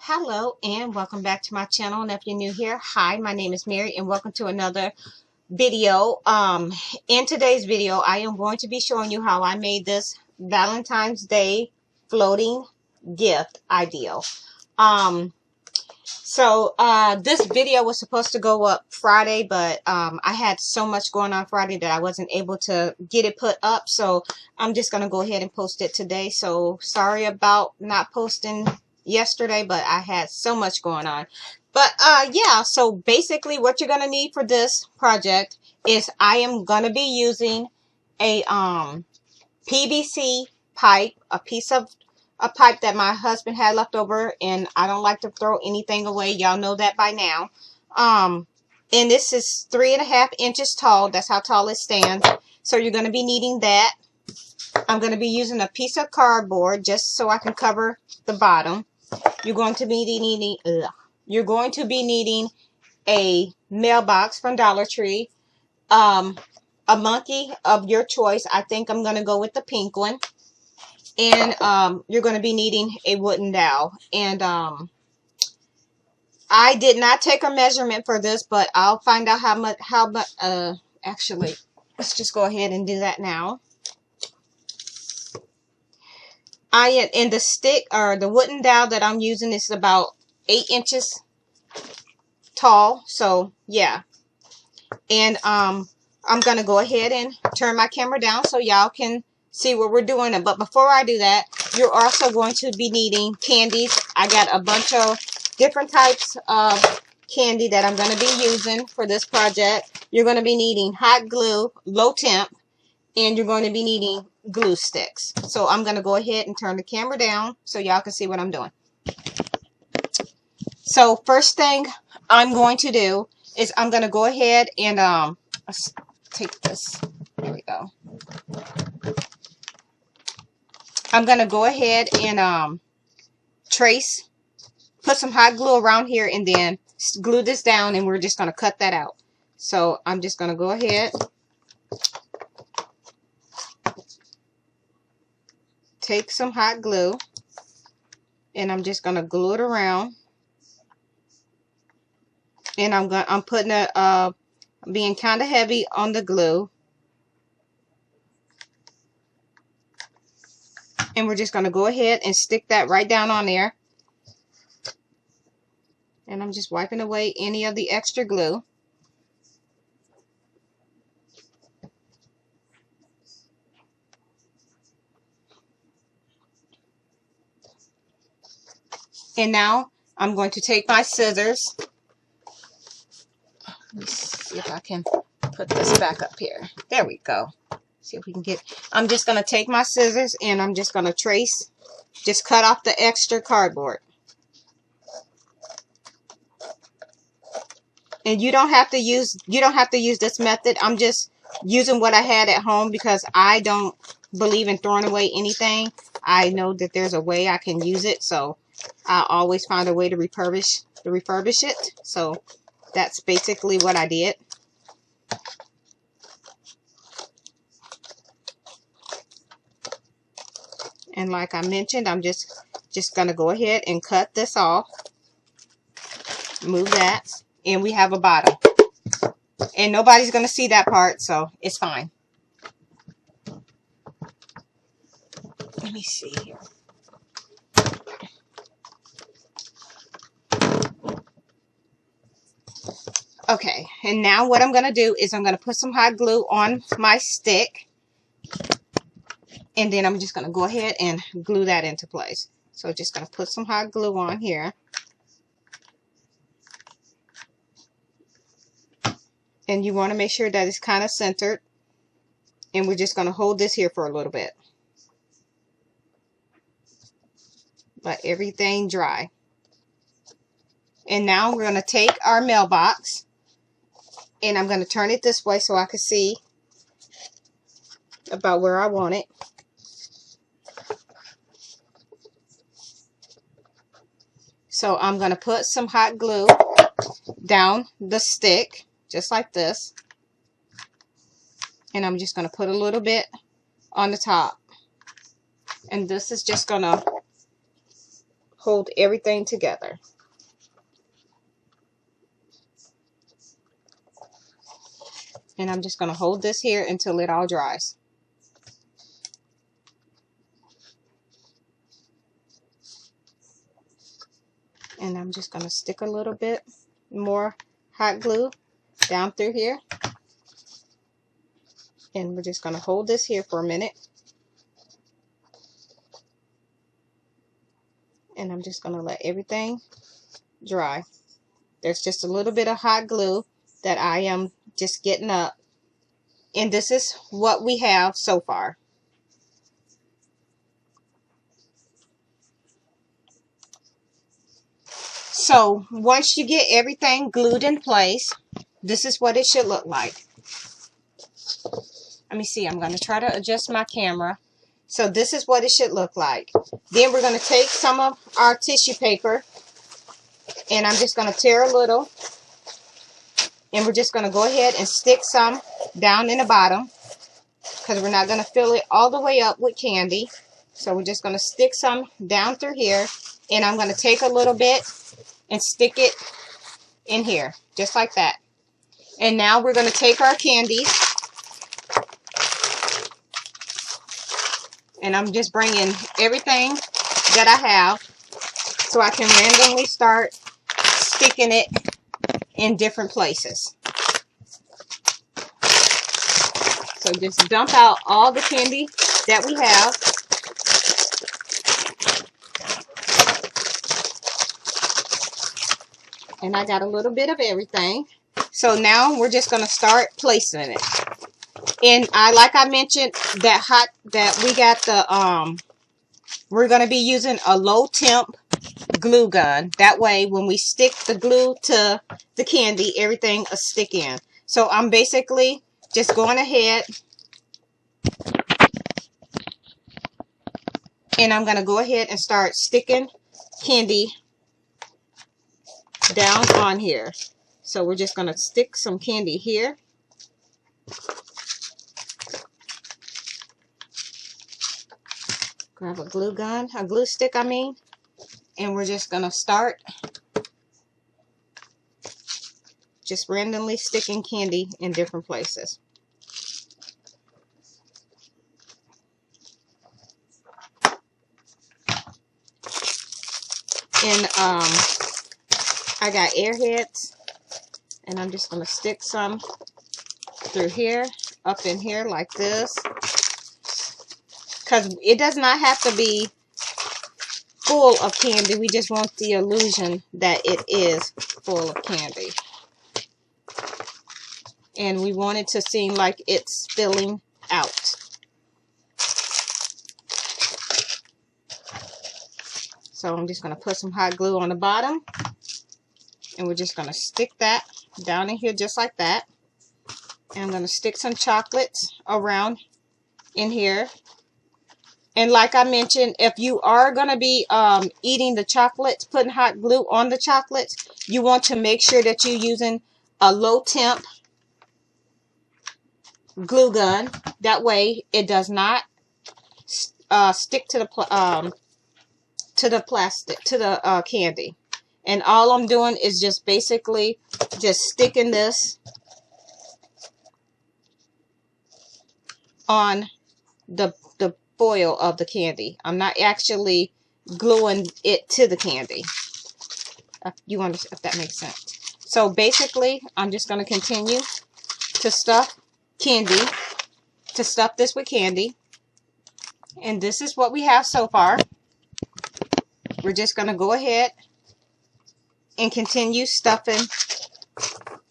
Hello and welcome back to my channel. And if you're new here, hi, my name is Mary and welcome to another video. In today's video, I am going to be showing you how I made this Valentine's Day floating gift ideal. This video was supposed to go up Friday, but I had so much going on Friday that I wasn't able to get it put up. So I'm just going to go ahead and post it today. So sorry about not posting yesterday, but I had so much going on. But yeah, so basically what you're going to need for this project is I am going to be using a PVC pipe, a piece of a pipe that my husband had left over, and I don't like to throw anything away. Y'all know that by now. And this is 3.5 inches tall. That's how tall it stands. So you're going to be needing that. I'm going to be using a piece of cardboard just so I can cover the bottom. You're going to be needing a mailbox from Dollar Tree. A monkey of your choice. I think I'm going to go with the pink one. And you're going to be needing a wooden dowel. And I did not take a measurement for this, but I'll find out how much, actually, let's just go ahead and do that now. In the stick, or the wooden dowel that I'm using is about 8 inches tall. So, yeah. And I'm going to go ahead and turn my camera down so y'all can see what we're doing. But before I do that, you're also going to be needing candies. I got a bunch of different types of candy that I'm going to be using for this project. You're going to be needing hot glue, low temp, and you're going to be needing glue sticks. So I'm going to go ahead and turn the camera down so y'all can see what I'm doing. So first thing I'm going to do is I'm going to go ahead and let's take this. There we go. I'm going to go ahead and put some hot glue around here and then glue this down, and we're just going to cut that out. So I'm just going to go ahead, take some hot glue, and I'm just going to glue it around. And I'm putting being kind of heavy on the glue. And we're just going to go ahead and stick that right down on there. And I'm just wiping away any of the extra glue. And now I'm going to take my scissors. Let me see if I can put this back up here. There we go. See if we can get... I'm just going to take my scissors and I'm just going to just cut off the extra cardboard. And you don't have to use this method. I'm just using what I had at home because I don't believe in throwing away anything. I know that there's a way I can use it, so I always find a way to refurbish it. So that's basically what I did. And like I mentioned, I'm just going to go ahead and cut this off. Move that. And we have a bottom. And nobody's going to see that part, so it's fine. Let me see here. Okay, and now what I'm going to do is I'm going to put some hot glue on my stick. And then I'm just going to go ahead and glue that into place. So just going to put some hot glue on here. And you want to make sure that it's kind of centered. And we're just going to hold this here for a little bit. Let everything dry. And now we're going to take our mailbox. And I'm going to turn it this way so I can see about where I want it. So I'm going to put some hot glue down the stick, just like this. And I'm just going to put a little bit on the top. And this is just going to hold everything together. And I'm just going to hold this here until it all dries. And I'm just going to stick a little bit more hot glue down through here. And we're just going to hold this here for a minute. And I'm just going to let everything dry. There's just a little bit of hot glue that I am just getting up. And this is what we have so far. So once you get everything glued in place, this is what it should look like. Let me see. I'm going to try to adjust my camera. So this is what it should look like. Then we're going to take some of our tissue paper, and I'm just going to tear a little, and we're just going to go ahead and stick some down in the bottom, because we're not going to fill it all the way up with candy. So we're just going to stick some down through here, and I'm going to take a little bit and stick it in here, just like that. And now we're going to take our candies, and I'm just bringing everything that I have so I can randomly start sticking it in different places. So just dump out all the candy that we have. And I got a little bit of everything. So now we're just going to start placing it. And like I mentioned, that we got the we're going to be using a low temp glue gun. That way when we stick the glue to the candy, everything will stick in. So I'm basically just going ahead and I'm going to go ahead and start sticking candy down on here. So we're just going to stick some candy here. Grab a glue stick, and we're just going to start just randomly sticking candy in different places. And I got airheads, and I'm just going to stick some through here, up in here like this, because it does not have to be full of candy. We just want the illusion that it is full of candy. And we want it to seem like it's spilling out. So I'm just going to put some hot glue on the bottom. And we're just going to stick that down in here just like that. And I'm going to stick some chocolates around in here. And like I mentioned, if you are going to be eating the chocolates, putting hot glue on the chocolates, you want to make sure that you're using a low temp glue gun. That way it does not stick to the plastic, to the candy. And all I'm doing is just basically just sticking this on the foil of the candy. I'm not actually gluing it to the candy. You understand, if that makes sense. So basically, I'm just going to continue to stuff this with candy. And this is what we have so far. We're just going to go ahead and continue stuffing.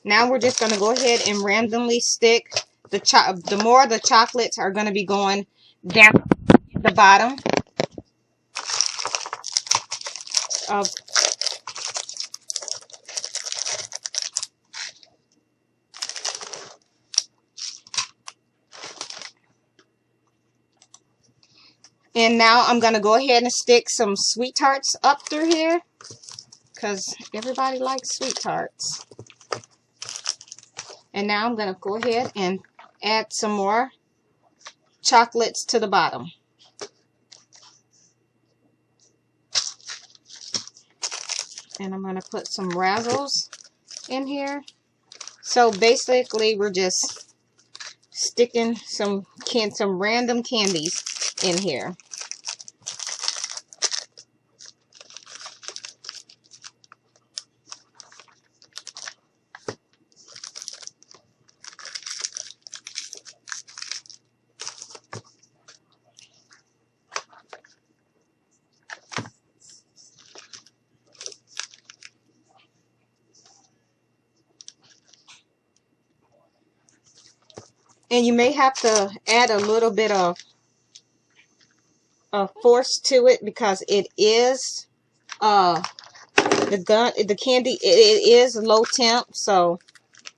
Now we're just going to go ahead and randomly stick the more the chocolates are going to be going down the bottom of and now I'm going to go ahead and stick some sweet tarts up through here, because everybody likes sweet tarts. And now I'm going to go ahead and add some more chocolates to the bottom. And I'm going to put some razzles in here. So basically we're just sticking some random candies in here. And you may have to add a little bit of force to it because it is the candy, it is low temp, so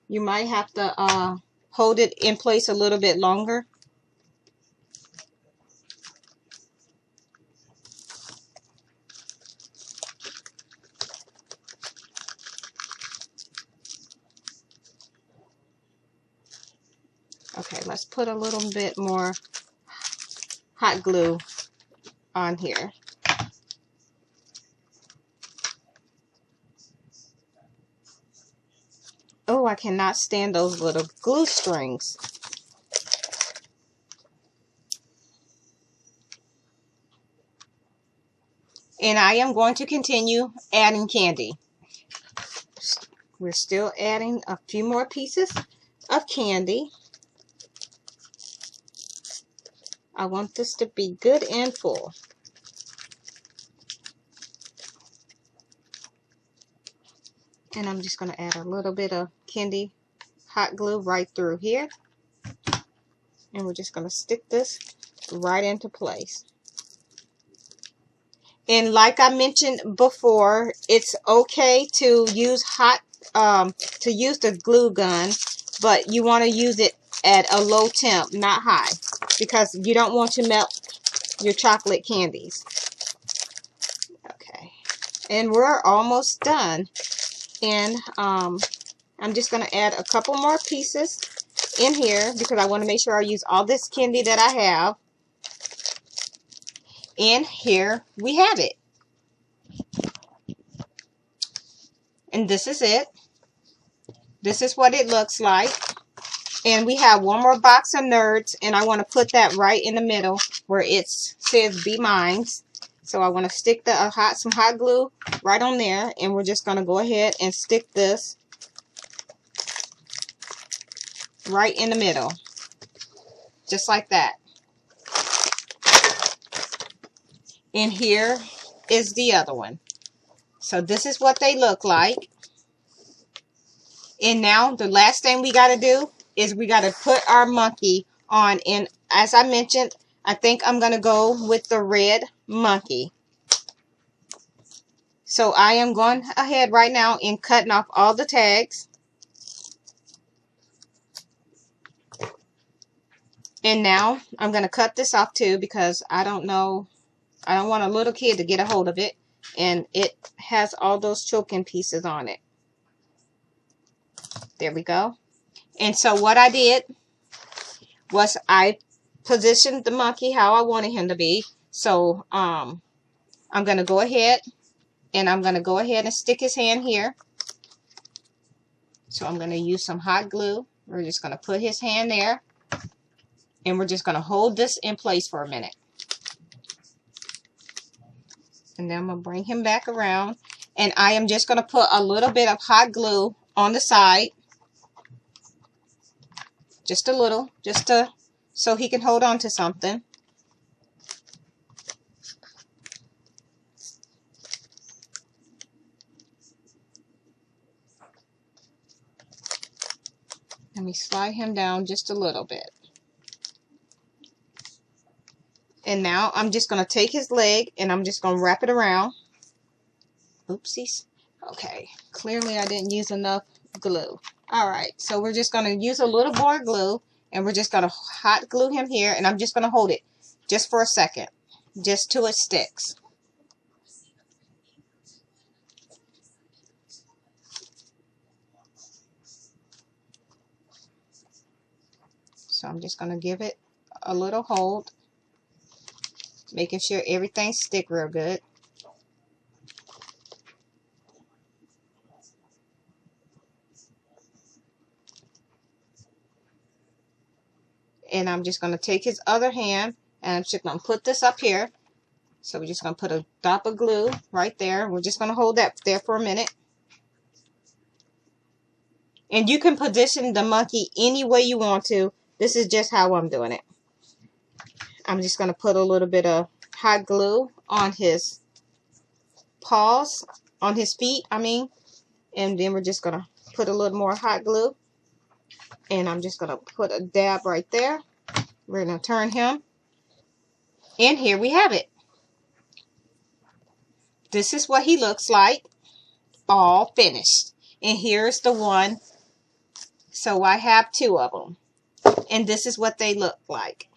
you might have to hold it in place a little bit longer. Okay, let's put a little bit more hot glue on here. Oh, I cannot stand those little glue strings. And I am going to continue adding candy. We're still adding a few more pieces of candy. I want this to be good and full. And I'm just going to add a little bit of candy hot glue right through here. And we're just going to stick this right into place. And like I mentioned before, it's okay to use the glue gun, but you want to use it at a low temp, not high, because you don't want to melt your chocolate candies. Okay, and we're almost done. And I'm just going to add a couple more pieces in here because I want to make sure I use all this candy that I have. And here we have it. And this is it. This is what it looks like. And we have one more box of Nerds, and I want to put that right in the middle where it says Be Mines. So I want to stick the some hot glue right on there, and we're just going to go ahead and stick this right in the middle, just like that. And here is the other one. So this is what they look like. And now the last thing we got to do is we got to put our monkey on. And as I mentioned, I think I'm going to go with the red monkey. So I am going ahead right now and cutting off all the tags. And now I'm going to cut this off too because I don't want a little kid to get a hold of it. And it has all those choking pieces on it. There we go. And so what I did was I positioned the monkey how I wanted him to be. So I'm going to go ahead and stick his hand here. So I'm going to use some hot glue. We're just going to put his hand there. And we're just going to hold this in place for a minute. And then I'm going to bring him back around. And I am just going to put a little bit of hot glue on the side. Just a little. So he can hold on to something. Let me slide him down just a little bit. And now I'm just going to take his leg and I'm just going to wrap it around. Oopsies. Okay, clearly I didn't use enough glue. Alright, so we're just going to use a little more glue and we're just going to hot glue him here, and I'm just going to hold it just for a second, just till it sticks. So I'm just going to give it a little hold, making sure everything sticks real good. And I'm just going to take his other hand and I'm just going to put this up here. So we're just going to put a dot of glue right there. We're just going to hold that there for a minute. And you can position the monkey any way you want to. This is just how I'm doing it. I'm just going to put a little bit of hot glue on his paws, on his feet, I mean. And then we're just going to put a little more hot glue. And I'm just going to put a dab right there. We're going to turn him. And here we have it. This is what he looks like, all finished. And here's the one. So I have 2 of them. And this is what they look like.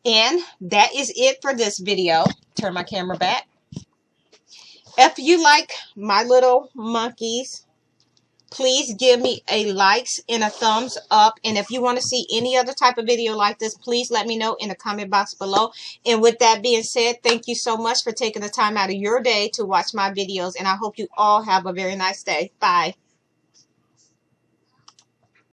And that is it for this video. Turn my camera back. If you like my little monkeys, please give me a likes and a thumbs up. And if you want to see any other type of video like this, please let me know in the comment box below. And with that being said, thank you so much for taking the time out of your day to watch my videos. And I hope you all have a very nice day. Bye.